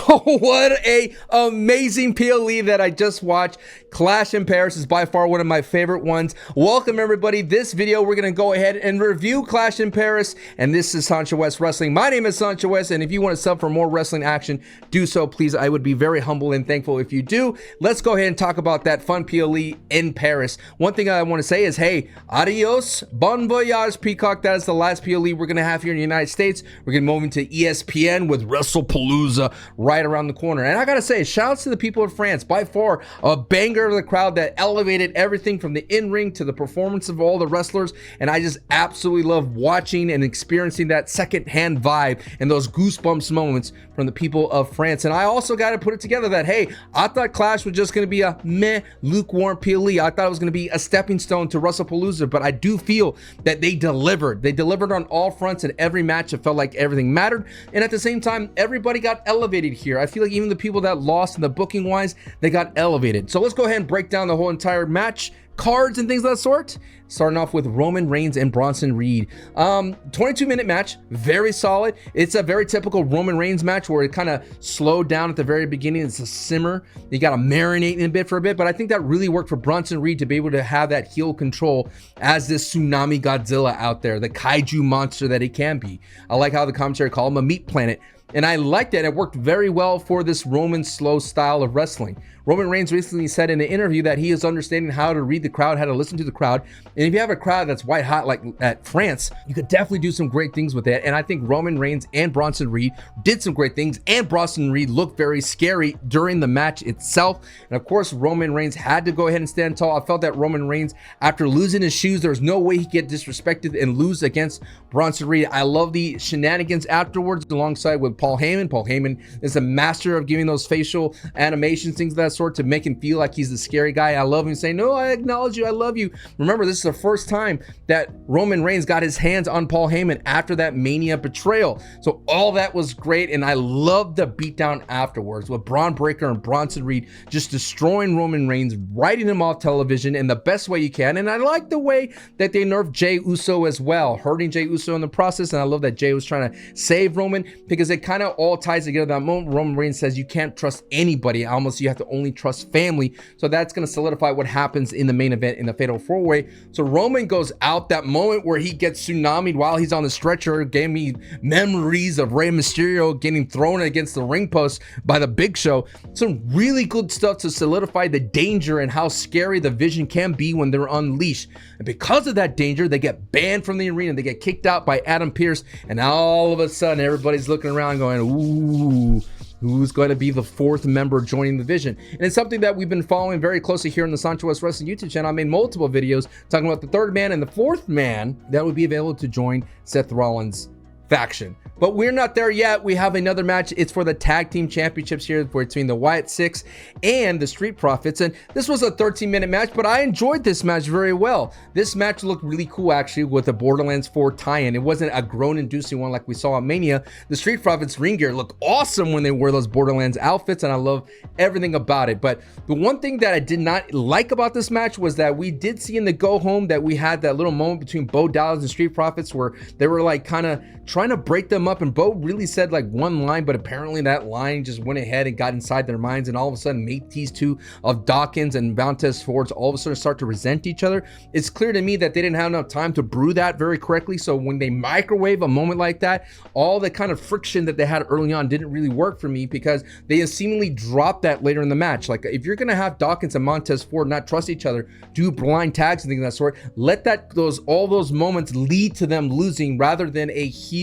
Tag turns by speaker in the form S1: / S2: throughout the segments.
S1: What a amazing PLE that I just watched. Clash in Paris is by far one of my favorite ones. Welcome everybody. This video we're gonna go ahead and review Clash in Paris, and this is Sancho West Wrestling. My name is Sancho West, and if you want to sub for more wrestling action, do so please. I would be very humble and thankful if you do. Let's go ahead and talk about that fun PLE in Paris. One thing I want to say is, hey, adios, bon voyage, Peacock. That is the last PLE we're gonna have here in the United States. We're gonna move into ESPN with WrestlePalooza right around the corner. And I gotta say, shouts to the people of France. By far a banger of the crowd that elevated everything from the in-ring to the performance of all the wrestlers. And I just absolutely love watching and experiencing that second-hand vibe and those goosebumps moments from the people of France. And I also got to put it together that, hey, I thought Clash was just going to be a meh, lukewarm PLE. I thought it was going to be a stepping stone to WrestlePalooza, but I do feel that they delivered. They delivered on all fronts in every match. It felt like everything mattered. And at the same time, everybody got elevated here. I feel like even the people that lost in the booking wise, they got elevated. So let's go ahead and break down the whole entire match, cards and things of that sort. Starting off with Roman Reigns and Bronson Reed. 22-minute match, very solid. It's a very typical Roman Reigns match where it kind of slowed down at the very beginning. It's a simmer. You got to marinate in a bit for a bit, but I think that really worked for Bronson Reed to be able to have that heel control as this tsunami Godzilla out there, the kaiju monster that he can be. I like how the commentary called him a meat planet. And I like that. It worked very well for this Roman slow style of wrestling. Roman Reigns recently said in an interview that he is understanding how to read the crowd, how to listen to the crowd. And if you have a crowd that's white hot like at France, you could definitely do some great things with it. And I think Roman Reigns and Bronson Reed did some great things. And Bronson Reed looked very scary during the match itself. And of course, Roman Reigns had to go ahead and stand tall. I felt that Roman Reigns, after losing his shoes, there was no way he could get disrespected and lose against Bronson Reed. I love the shenanigans afterwards alongside with Paul Heyman. Paul Heyman is a master of giving those facial animations, things of that sort, to make him feel like he's the scary guy. I love him saying, no, I acknowledge you, I love you. Remember, this is the first time that Roman Reigns got his hands on Paul Heyman after that Mania betrayal. So all that was great, and I love the beatdown afterwards with Braun Breaker and Bronson Reed just destroying Roman Reigns, writing him off television in the best way you can. And I like the way that they nerfed Jey Uso as well, hurting Jey Uso in the process. And I love that Jey was trying to save Roman, because it kind of all ties together. That moment Roman Reigns says you can't trust anybody, almost you have to only trust family. So that's going to solidify what happens in the main event in the Fatal 4-Way. So Roman goes out. That moment where he gets tsunamied while he's on the stretcher gave me memories of Rey Mysterio getting thrown against the ring post by the Big Show. Some really good stuff to solidify the danger and how scary the Vision can be when they're unleashed. And because of that danger, they get banned from the arena. They get kicked out by Adam Pearce, and all of a sudden everybody's looking around going, ooh, who's going to be the fourth member joining the Vision? And it's something that we've been following very closely here on the Sancho West Wrestling YouTube channel. I made multiple videos talking about the third man and the fourth man that would be available to join Seth Rollins' faction. But we're not there yet. We have another match. It's for the tag team championships here between the Wyatt Sicks and the Street Profits. And this was a 13-minute match, but I enjoyed this match very well. This match looked really cool, actually, with a Borderlands 4 tie-in. It wasn't a groan-inducing one like we saw at Mania. The Street Profits ring gear looked awesome when they wore those Borderlands outfits, and I love everything about it. But the one thing that I did not like about this match was that we did see in the go home that we had that little moment between Bo Dallas and Street Profits where they were like kind of trying to break them up, and Bo really said like one line, but apparently that line just went ahead and got inside their minds, and all of a sudden made these two of Dawkins and Montez Fords all of a sudden start to resent each other. It's clear to me that they didn't have enough time to brew that very correctly, so when they microwave a moment like that, all the kind of friction that they had early on didn't really work for me, because they seemingly dropped that later in the match. Like, if you're gonna have Dawkins and Montez Ford not trust each other, do blind tags and things of that sort, let that all those moments lead to them losing, rather than a heel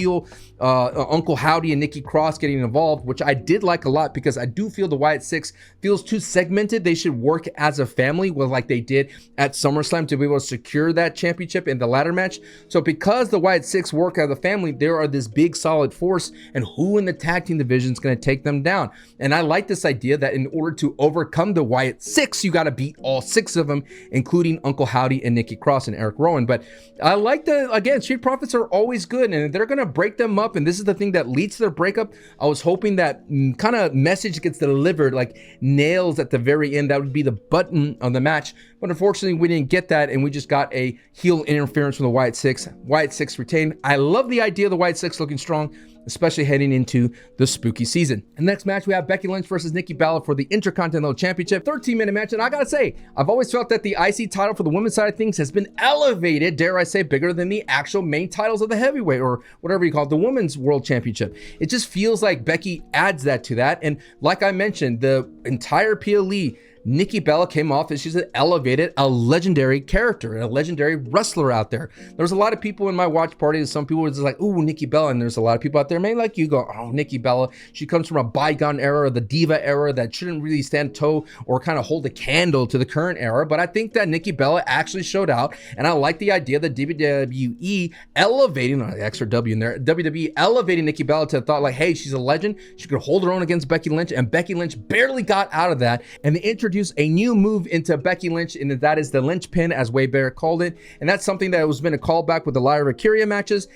S1: Uncle Howdy and Nikki Cross getting involved, which I did like a lot, because I do feel the Wyatt Sicks feels too segmented. They should work as a family, with like they did at SummerSlam, to be able to secure that championship in the ladder match. So because the Wyatt Sicks work as a family, there are this big solid force, and who in the tag team division is going to take them down? And I like this idea that in order to overcome the Wyatt Sicks, you got to beat all six of them, including Uncle Howdy and Nikki Cross and Eric Rowan. But I like that, again, Street Profits are always good, and they're going to break them up, and this is the thing that leads to their breakup. I was hoping that kind of message gets delivered like nails at the very end. That would be the button of the match, but unfortunately we didn't get that, and we just got a heel interference from the Wyatt Sicks. Wyatt Sicks retained. I love the idea of the Wyatt Sicks looking strong. especially heading into the spooky season. And next match, we have Becky Lynch versus Nikki Bella for the Intercontinental Championship, 13-minute match. And I gotta say, I've always felt that the IC title for the women's side of things has been elevated, dare I say, bigger than the actual main titles of the heavyweight, or whatever you call it, the women's world championship. It just feels like Becky adds that to that. And like I mentioned, the entire PLE, Nikki Bella came off as she's an elevated, a legendary character, a legendary wrestler out there. There's a lot of people in my watch party, some people were just like, ooh, Nikki Bella. And there's a lot of people out there, maybe like you, go, oh, Nikki Bella. She comes from a bygone era, the diva era that shouldn't really stand toe or kind of hold a candle to the current era. But I think that Nikki Bella actually showed out. And I like the idea that WWE elevating, the extra W in there, WWE elevating Nikki Bella to the thought like, hey, she's a legend. She could hold her own against Becky Lynch. And Becky Lynch barely got out of that. And they introduced a new move into Becky Lynch, and that is the Lynch pin, as Wade Barrett called it. And that's something that has been a callback with the Lyra Valkyria matches.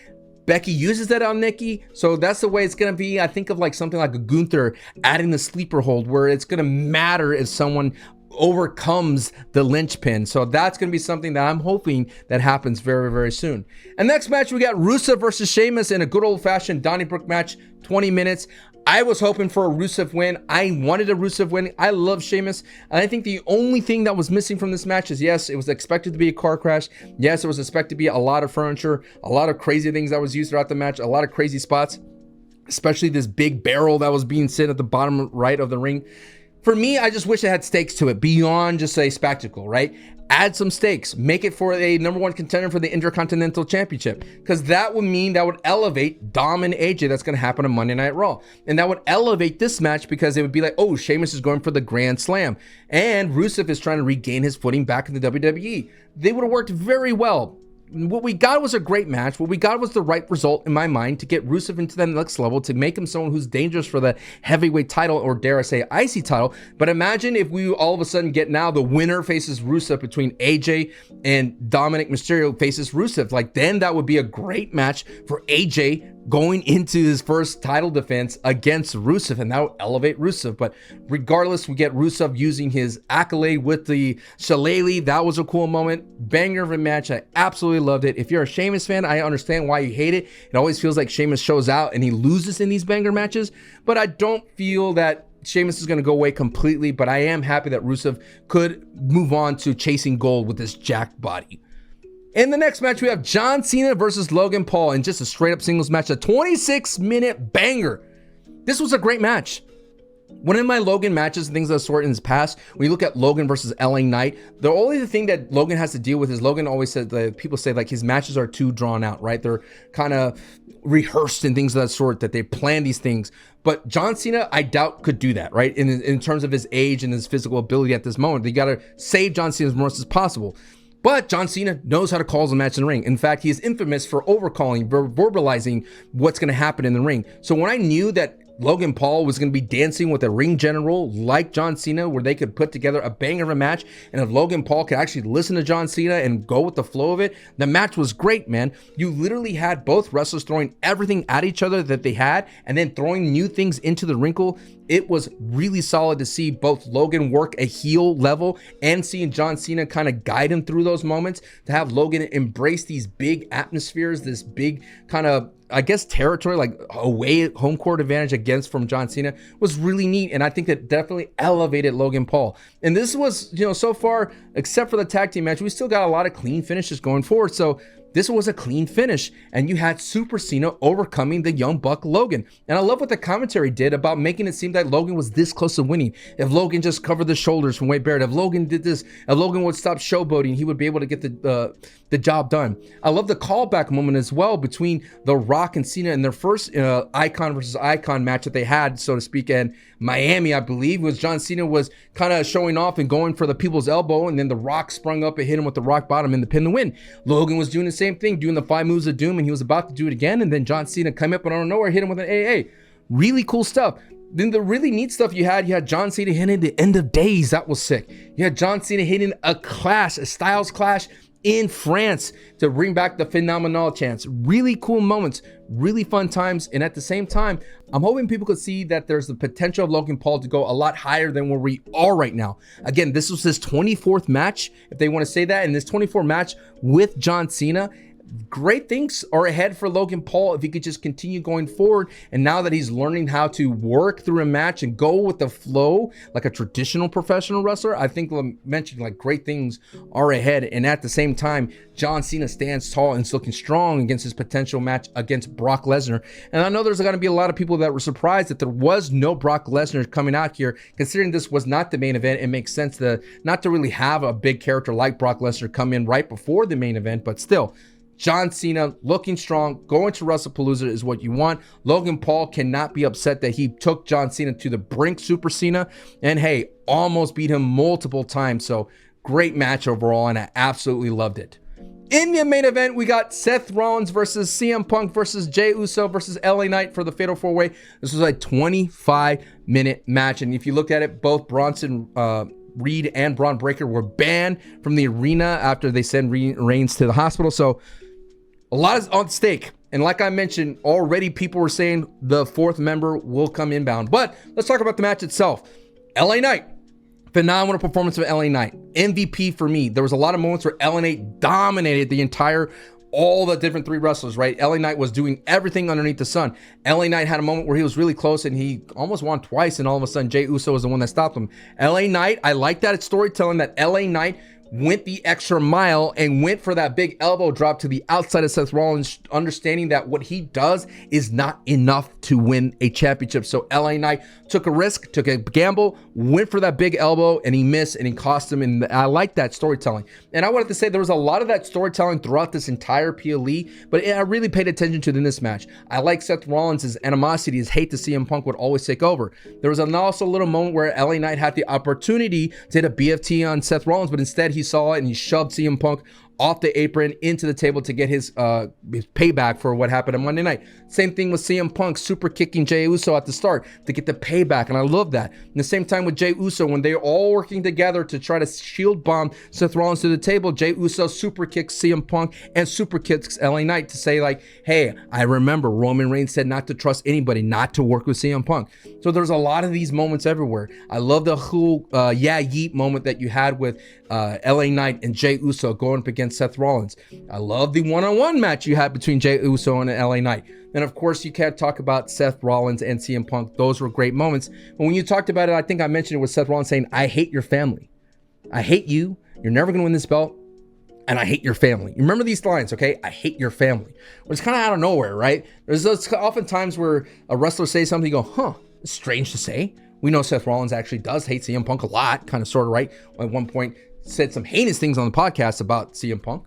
S1: Becky uses that on Nikki, so that's the way it's gonna be. I think of like something like a Gunther adding the sleeper hold, where it's gonna matter if someone overcomes the Lynch pin. So that's going to be something that I'm hoping that happens very, very soon. And next match, we got Rusev versus Sheamus in a good old-fashioned Donnybrook match, 20 minutes. I was hoping for a Rusev win. I wanted a Rusev win. I love Sheamus. And I think the only thing that was missing from this match is, yes, it was expected to be a car crash. Yes, it was expected to be a lot of furniture, a lot of crazy things that was used throughout the match, a lot of crazy spots, especially this big barrel that was being set at the bottom right of the ring. For me, I just wish it had stakes to it beyond just a spectacle, right? Add some stakes, make it for a #1 contender for the Intercontinental Championship, because that would mean that would elevate Dom and AJ. That's going to happen on Monday Night Raw. And that would elevate this match because it would be like, oh, Sheamus is going for the Grand Slam. And Rusev is trying to regain his footing back in the WWE. They would have worked very well. What we got was a great match. What we got was the right result in my mind to get Rusev into the next level, to make him someone who's dangerous for the heavyweight title, or dare I say IC title. But imagine if we all of a sudden get now the winner faces Rusev between AJ and Dominic Mysterio faces Rusev. Like, then that would be a great match for AJ going into his first title defense against Rusev, and that would elevate Rusev. But regardless, we get Rusev using his accolade with the shillelagh. That was a cool moment. Banger of a match. I absolutely loved it. If you're a Sheamus fan, I understand why you hate it. It always feels like Sheamus shows out and he loses in these banger matches, but I don't feel that Sheamus is going to go away completely. But I am happy that Rusev could move on to chasing gold with this jacked body. In the next match, we have John Cena versus Logan Paul in just a straight up singles match, a 26-minute banger. This was a great match. One of my Logan matches and things of the sort in his past, when you look at Logan versus LA Knight, the only thing that Logan has to deal with is Logan always said that people say like his matches are too drawn out, right? They're kind of rehearsed and things of that sort, that they plan these things. But John Cena, I doubt, could do that, right? In terms of his age and his physical ability at this moment, they got to save John Cena as much as possible. But John Cena knows how to call a match in the ring. In fact, he is infamous for overcalling, verbalizing what's going to happen in the ring. So when I knew that Logan Paul was going to be dancing with a ring general like John Cena, where they could put together a banger of a match, and if Logan Paul could actually listen to John Cena and go with the flow of it, the match was great, man. You literally had both wrestlers throwing everything at each other that they had, and then throwing new things into the wrinkle. It was really solid to see both Logan work a heel level and seeing John Cena kind of guide him through those moments, to have Logan embrace these big atmospheres, this big kind of, I guess, territory, like away home court advantage against from John Cena, was really neat. And I think that definitely elevated Logan Paul. And this was, so far, except for the tag team match, we still got a lot of clean finishes going forward. So this was a clean finish, and you had Super Cena overcoming the young buck Logan. And I love what the commentary did about making it seem that Logan was this close to winning. If Logan just covered the shoulders from Wade Barrett, if Logan did this, if Logan would stop showboating, he would be able to get the job done. I love the callback moment as well between The Rock and Cena in their first icon versus icon match that they had, so to speak, in Miami, I believe, was John Cena was kind of showing off and going for the people's elbow, and then The Rock sprung up and hit him with the rock bottom in the pin to win. Logan was doing the same thing, doing the 5 moves of doom, and he was about to do it again, and then John Cena came up and out of nowhere hit him with an AA. Really cool stuff. Then the really neat stuff you had John Cena hitting the End of Days. That was sick. You had John Cena hitting a clash, a Styles Clash in France to bring back the phenomenal chance. Really cool moments, really fun times. And at the same time, I'm hoping people could see that there's the potential of Logan Paul to go a lot higher than where we are right now. Again, this was his 24th match, if they want to say that, and this 24th match with John Cena. great things are ahead for Logan Paul if he could just continue going forward. And now that he's learning how to work through a match and go with the flow like a traditional professional wrestler, I think I mentioned like great things are ahead. And at the same time, John Cena stands tall and is looking strong against his potential match against Brock Lesnar. And I know there's going to be a lot of people that were surprised that there was no Brock Lesnar coming out here, considering this was not the main event. It makes sense not to really have a big character like Brock Lesnar come in right before the main event, but still, John Cena looking strong, going to WrestlePalooza is what you want. Logan Paul cannot be upset that he took John Cena to the brink, Super Cena, and hey, almost beat him multiple times. So great match overall, and I absolutely loved it. In the main event, we got Seth Rollins versus CM Punk versus Jey Uso versus LA Knight for the Fatal 4-Way. This was a 25-minute match, and if you look at it, both Bronson Reed and Braun Breaker were banned from the arena after they sent Reigns to the hospital. So a lot is on stake. And like I mentioned, already people were saying the fourth member will come inbound. But let's talk about the match itself. LA Knight. Phenomenal performance of LA Knight. MVP for me. There was a lot of moments where LA Knight dominated all the different three wrestlers, right? LA Knight was doing everything underneath the sun. LA Knight had a moment where he was really close and he almost won twice, and all of a sudden Jey Uso was the one that stopped him. LA Knight, I like that storytelling that LA Knight went the extra mile and went for that big elbow drop to the outside of Seth Rollins, understanding that what he does is not enough to win a championship. So LA Knight took a risk, took a gamble, went for that big elbow, and he missed, and he cost him. And I like that storytelling. And I wanted to say there was a lot of that storytelling throughout this entire PLE, but I really paid attention to it in this match. I like Seth Rollins' animosity, his hate to CM Punk would always take over. There was also a little moment where LA Knight had the opportunity to hit a BFT on Seth Rollins, but instead he saw it and he shoved CM Punk off the apron into the table to get his payback for what happened on Monday night. Same thing with CM Punk super kicking Jey Uso at the start to get the payback, and I love that. At the same time with Jey Uso, when they're all working together to try to shield bomb Seth Rollins to the table, Jey Uso super kicks CM Punk and super kicks LA Knight to say like, hey, I remember Roman Reigns said not to trust anybody, not to work with CM Punk. So there's a lot of these moments everywhere. I love the whole yeah yeet moment that you had with LA Knight and Jey Uso going up against Seth Rollins. I love the one-on-one match you had between Jey Uso and LA Knight. And of course, you can't talk about Seth Rollins and CM Punk. Those were great moments. But when you talked about it, I think I mentioned it with Seth Rollins saying, I hate your family. I hate you. You're never going to win this belt. And I hate your family. You remember these lines, okay? I hate your family. But it's kind of out of nowhere, right? There's those often times where a wrestler says something, you go, huh, it's strange to say. We know Seth Rollins actually does hate CM Punk a lot, kind of sort of, right? At one point, said some heinous things on the podcast about CM Punk.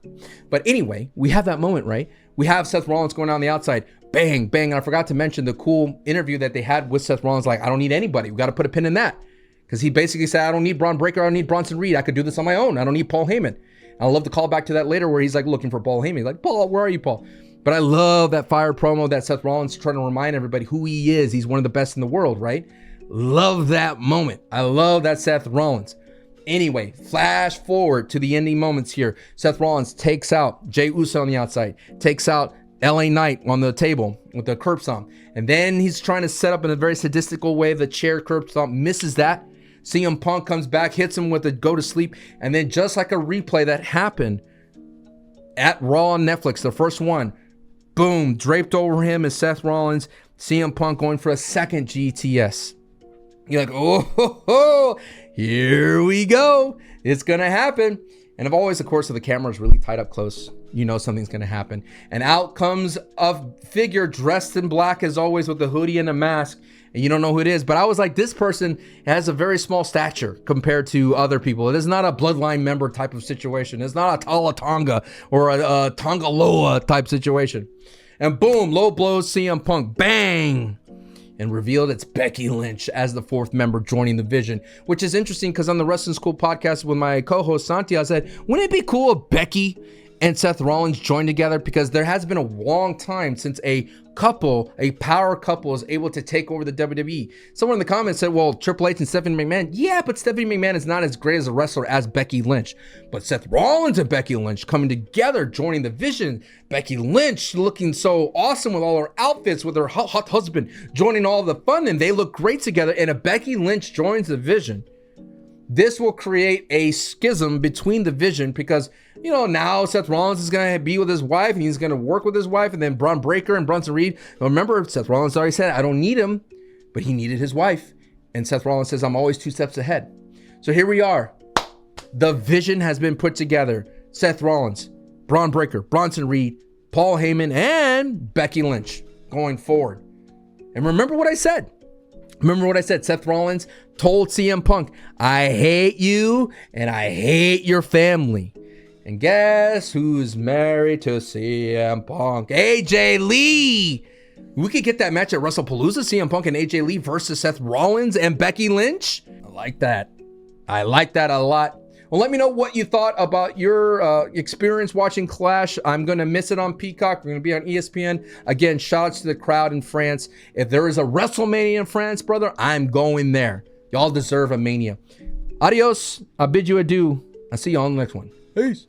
S1: But anyway, we have that moment, right? We have Seth Rollins going on the outside, bang, bang. And I forgot to mention the cool interview that they had with Seth Rollins, like, I don't need anybody. We got to put a pin in that. Because he basically said, I don't need Braun Breaker, I don't need Bronson Reed. I could do this on my own. I don't need Paul Heyman. I love to call back to that later where he's like looking for Paul Heyman. He's like, Paul, where are you, Paul? But I love that fire promo that Seth Rollins trying to remind everybody who he is. He's one of the best in the world, right? Love that moment. I love that Seth Rollins. Anyway, flash forward to the ending moments here. Seth Rollins takes out Jey Uso on the outside, takes out LA Knight on the table with the curb stomp. And then he's trying to set up in a very sadistical way the chair curb stomp, misses that. CM Punk comes back, hits him with a go to sleep. And then just like a replay that happened at Raw on Netflix, the first one, boom, draped over him is Seth Rollins, CM Punk going for a second GTS. You're like, oh, here we go. It's going to happen. And of always, of course, if the camera is really tight up close, you know something's going to happen. And out comes a figure dressed in black as always with a hoodie and a mask. And you don't know who it is. But I was like, this person has a very small stature compared to other people. It is not a bloodline member type of situation. It's not a Tala Tonga or a Tonga Loa type situation. And boom, low blows CM Punk. Bang! And revealed it's Becky Lynch as the fourth member joining the Vision, which is interesting because on the Wrestling School podcast with my co-host Santi, I said, wouldn't it be cool if Becky and Seth Rollins joined together? Because there has been a long time since a power couple is able to take over the WWE. Someone in the comments said, well, Triple H and Stephanie McMahon. Yeah, but Stephanie McMahon is not as great as a wrestler as Becky Lynch. But Seth Rollins and Becky Lynch coming together, joining the Vision. Becky Lynch looking so awesome with all her outfits, with her hot husband joining all the fun, and they look great together. And if Becky Lynch joins the Vision, this will create a schism between the Vision because you know, now Seth Rollins is going to be with his wife and he's going to work with his wife, and then Braun Breaker and Bronson Reed. Remember, Seth Rollins already said, I don't need him, but he needed his wife. And Seth Rollins says, I'm always 2 steps ahead. So here we are. The vision has been put together. Seth Rollins, Braun Breaker, Bronson Reed, Paul Heyman, and Becky Lynch going forward. And remember what I said. Seth Rollins told CM Punk, I hate you and I hate your family. And guess who's married to CM Punk? AJ Lee. We could get that match at WrestlePalooza, CM Punk and AJ Lee versus Seth Rollins and Becky Lynch. I like that. I like that a lot. Well, let me know what you thought about your experience watching Clash. I'm going to miss it on Peacock. We're going to be on ESPN. Again, shout out to the crowd in France. If there is a WrestleMania in France, brother, I'm going there. Y'all deserve a mania. Adios. I bid you adieu. I'll see you on the next one. Peace.